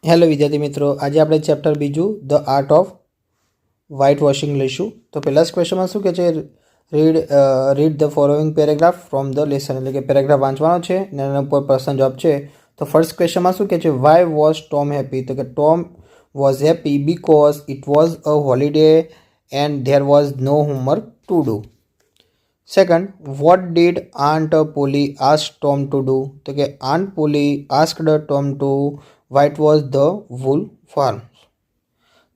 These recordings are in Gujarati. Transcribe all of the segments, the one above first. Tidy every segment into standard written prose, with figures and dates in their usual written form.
હેલો વિદ્યાર્થી મિત્રો, આજે આપણે ચેપ્ટર બીજું the art of white washing લઈશું. તો પહેલા જ ક્વેશ્ચનમાં શું કહે છે, read the following paragraph from the lesson, એટલે કે પેરેગ્રાફ વાંચવાનો છે અને એના ઉપર પ્રશ્ન જવાબ છે. તો ફર્સ્ટ ક્વેશ્ચનમાં શું કહે છે, વાય વોઝ ટોમ હેપી? તો કે Tom was happy because it was a holiday and there was no homework to do. Second, what did aunt Polly ask Tom to do? તો કે aunt Polly asked Tom to whitewash the wool farm.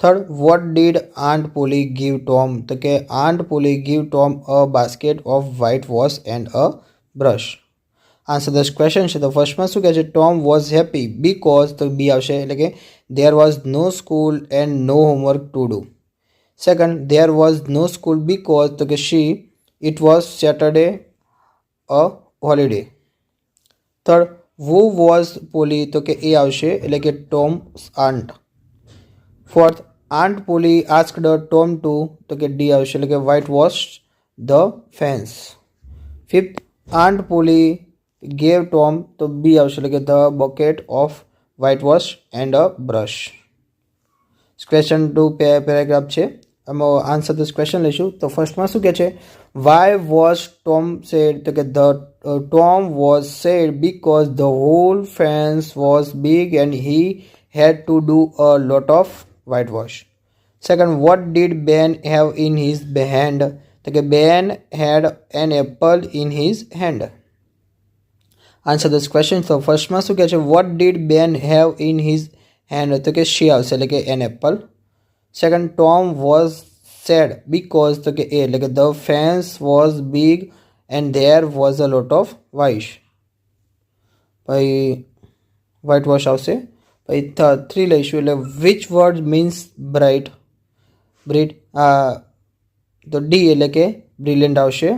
Third, what did Aunt Polly give Tom? तो के Aunt Polly give Tom a basket of whitewash and a brush. Answer this question. So the first one શું કહે છે, Tom was happy because તો B આવશે, એટલે કે there was no school and no homework to do. Second, there was no school because તો કે it was Saturday a holiday. Third, who was Polly? તો કે એ આવશે, એટલે કે Tom's aunt. Fourth, Aunt Polly asked Tom to, તો કે ડી આવશે, એટલે કે whitewash the fence. Fifth, Aunt Polly gave Tom, તો બી આવશે, એટલે કે the bucket of whitewash and a brush. Question 2 paragraph છે, એમાં આન્સર ધીસ ક્વેશ્ચન લઈશું. તો ફર્સ્ટમાં શું કહે છે, વાય વોઝ ટોમ સેડ? તો કે the Tom was sad because the whole fence was big and he had to do a lot of whitewash. Second, what did Ben have in his hand? So Ben had an apple in his hand. Answer this question. So first માં શું કહે છે, what did Ben have in his hand? તો કે she આવશે, એટલે કે an apple. Second, Tom was sad because તો કે a, એટલે કે the fence was big and there was a lot of whitewash આવશે. પછી 3 લઈશું, એટલે which word means bright? તો ડી, એટલે કે brilliant આવશે.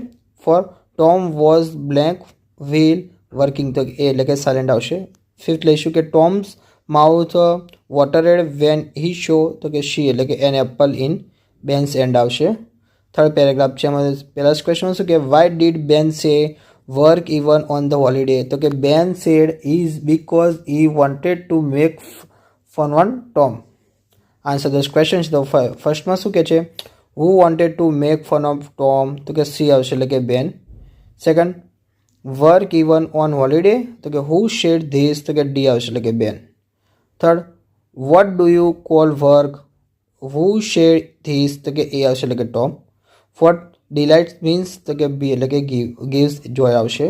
For Tom was blank wheel working, તો એ, એટલે કે silent આવશે. 5th લઈશું કે Tom's mouth watered when he saw, તો કે she, એટલે કે an apple in Ben's hand આવશે. થર્ડ પેરેગ્રાફ છે, એમાં પહેલા ક્વેશ્ચન શું કે, Y did Ben say work even on the holiday? તો કે Ben said is because he wanted to make fun on Tom. Answer this question. તો ફર્સ્ટમાં શું કહે છે, who wanted to make fun of Tom? તો કે સી આવશે, એટલે કે Ben. Second, work even on holiday? તો કે હુ શેડ ધીસ? તો કે ડી આવશે, એટલે કે Ben. Third, what do you call work? Who said this? તો કે એ આવશે, એટલે કે ટોમ. What delights means? તો કે બી, એટલે કે gives joy આવશે.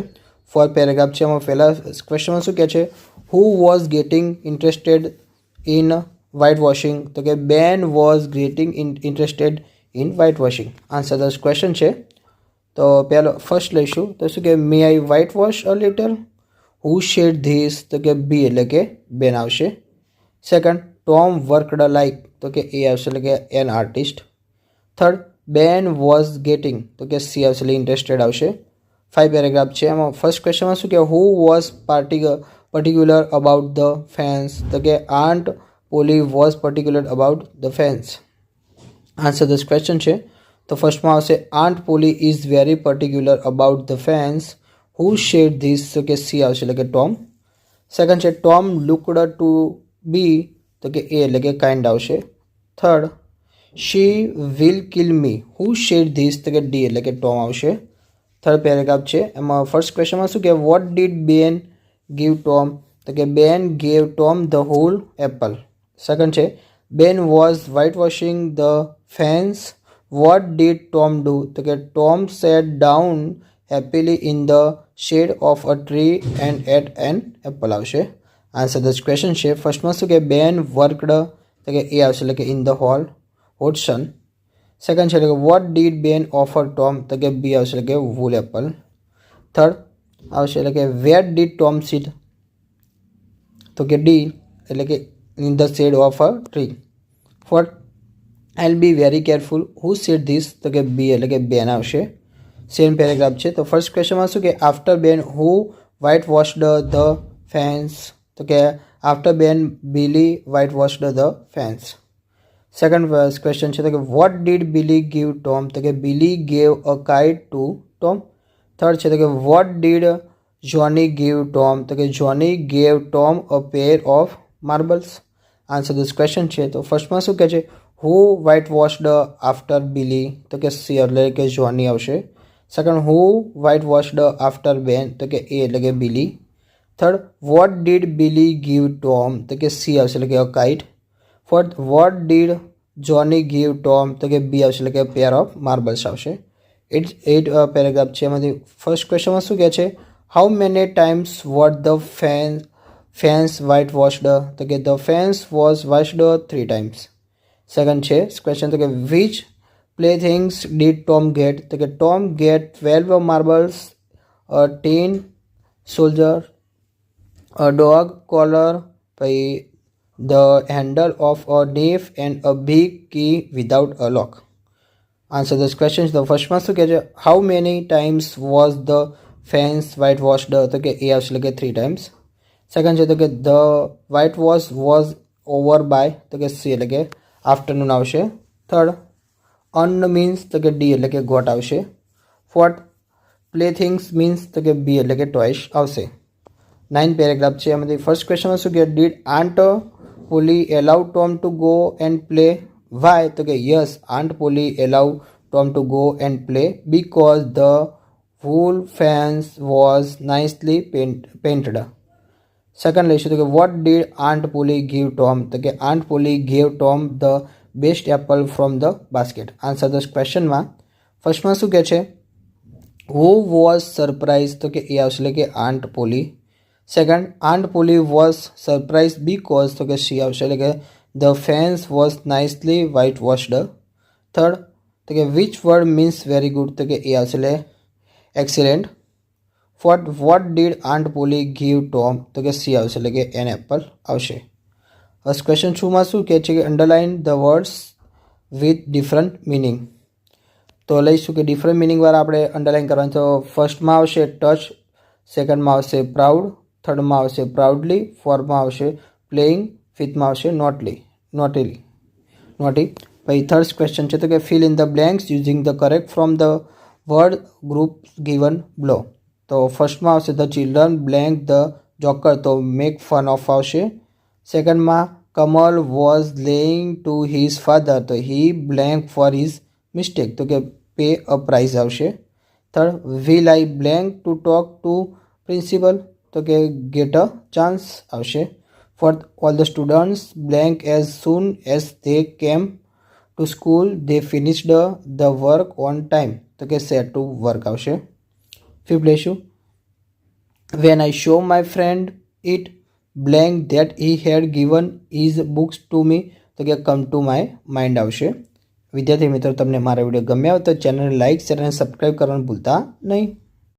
ફોર્થ પેરેગ્રાફ છે, એમાં પહેલા ક્વેશ્ચનમાં શું કહે છે, who was getting interested in whitewashing? તો કે Ben was getting interested in whitewashing. Answer the question છે. તો પહેલો ફર્સ્ટ લઈશું, તો શું કે may I whitewash a little? Who said this? તો કે બી, એટલે કે બેન આવશે. Second, Tom worked like? તો કે એ આવશે, એટલે કે an artist. Third, Ben was getting? તો કે સી આવશે, એટલે ઇન્ટરેસ્ટેડ આવશે. 5 પેરેગ્રાફ છે, એમાં ફર્સ્ટ ક્વેશ્ચનમાં શું કે who was particular about the fence? તો કે aunt Polly was particular about the fence. Answer this question છે. તો ફર્સ્ટમાં આવશે Aunt Polly is very particular about the fence. Who said this? તો કે સી આવશે, એટલે કે ટોમ. સેકન્ડ છે, ટોમ લુકડ ટુ બી? તો કે એ, એટલે કે કાઇન્ડ આવશે. Third, she will kill me. Who said this? તો કે ડી, એટલે કે ટોમ આવશે. થર્ડ પેરેગ્રાફ છે, એમાં ફર્સ્ટ ક્વેશ્ચનમાં શું કે what did Ben give Tom? તો કે Ben gave Tom the whole apple. Second છે, Ben was whitewashing the fence. What did Tom do? તો કે Tom sat down happily in the shade of a tree and ate an apple આવશે. આન્સર ધ ક્વેશ્ચન છે. ફર્સ્ટમાં શું કે બેન વર્કડ? તો કે એ આવશે, એટલે કે ઇન ધ હોટસન. સેકન્ડ છે, એટલે કે વોટ ડીડ બેન ઓફર ટોમ? તો કે બી આવશે, એટલે કે વૂલ એપલ. થર્ડ આવશે, એટલે કે વેર ડીડ ટોમ સીટ? તો કે ડી, એટલે કે in the shade of a tree. Fourth, I will be very careful. Who said this? તો કે બી, એટલે કે બેન આવશે. સેમ પેરેગ્રાફ છે, તો ફર્સ્ટ ક્વેશ્ચનમાં શું કે after Ben who whitewashed the fence? તો કે after Ben Billy whitewashed the fence. Second question છે, તો કે what did Billy give Tom? તો કે Billy gave a kite to Tom. Third છે, તો કે what did Johnny give Tom? તો કે Johnny gave Tom a pair of marbles. Answer this question છે. તો ફર્સ્ટમાં શું કહે છે, who whitewashed after Billy, તો કે સી એટલે કે જોની આવશે. Second, who whitewashed after Ben, તો કે એ એટલે કે Billy. Third, what did Billy give Tom, તો કે સી આવશે એટલે કે a kite. Fourth, what did Johnny give Tom, તો કે બી આવશે એટલે કે પેર ઓફ માર્બલ્સ આવશે. 8 પેરેગ્રાફ છે. એમાંથી ફર્સ્ટ ક્વેશ્ચનમાં શું કહે છે, how many times what the fence whitewashed, તો કે the fence was washed 3 times. Second છે ક્વેશ્ચન, તો કે which play things did Tom get, તો કે Tom get 12 marbles, a tin soldier, a dog collar, પછી the handle of a knife and a big key without a lock. Answer this question. તો ફર્સ્ટમાં શું કહે છે, how many times was the fence whitewashed, તો કે એ આવશે એટલે કે 3 times. સેકન્ડ છે તો કે the whitewash was over by, તો કે સી એટલે કે આફ્ટરનૂન આવશે. થર્ડ, અન મીન્સ, તો કે ડી એટલે કે ગોટ આવશે. ફોર્થ, પ્લે થિંગ્સ મીન્સ, તો કે બી એટલે કે ટોયસ આવશે. 9 પેરેગ્રાફ છે. એમાંથી ફર્સ્ટ ક્વેશ્ચનમાં શું કે did aunt Polly allow Tom to go and play, why, તો કે yes aunt Polly allow Tom to go and play because the whole fence was nicely painted. Second લઈશું તો કે what did aunt Polly give Tom, તો કે aunt Polly gave Tom the best apple from the basket. Answer the ક્વેશ્ચનમાં ફર્સ્ટમાં શું કહે છે, હુ વોઝ સરપ્રાઇઝ, તો કે એ આવશે એટલે કે aunt Polly. Second, Aunt Polly was surprise because, તો કે સી આવશે એટલે કે the fence was nicely whitewashed. Third, તો કે which word means very good, તો કે એ આવશે એટલે excellent. Fourth, what did aunt Polly give Tom, તો કે સી આવશે એટલે કે એન એપલ આવશે. બસ ક્વેશ્ચન 2માં શું કહે છે કે underline the words with different meaning. તો લઈશું કે ડિફરન્ટ મિનિંગવાળા આપણે અંડરલાઇન કરવાનું. તો ફર્સ્ટમાં આવશે ટચ, સેકન્ડમાં આવશે પ્રાઉડ, થર્ડમાં આવશે પ્રાઉડલી, ફોર્થમાં આવશે પ્લેઇંગ, ફિફ્થમાં આવશે નોટી. પછી થર્ડ ક્વેશ્ચન છે તો કે fill in the blanks using the correct from the word group given below. તો ફર્સ્ટમાં આવશે the children blank the joker, તો મેક ફન ઓફ આવશે. સેકન્ડમાં Kamal was lying to his father, તો he blank for his mistake, તો કે પે અ પ્રાઇઝ આવશે. Third, will I blank to talk to principal, તો કે ગેટ અ ચાન્સ આવશે. Fourth, all the students blank as soon as they came to school they finished the work on time, તો કે સેટ ટુ વર્ક આવશે. ફિફ્થ લઈશું, when I show my friend it blank that he head given his books to me, તો કે કમ ટુ માય માઇન્ડ આવશે. વિદ્યાર્થી મિત્રો, તમને મારા વિડીયો ગમ્યા હોય તો ચેનલને લાઇક, શેર અને સબસ્ક્રાઈબ કરવાનું ભૂલતા નહીં.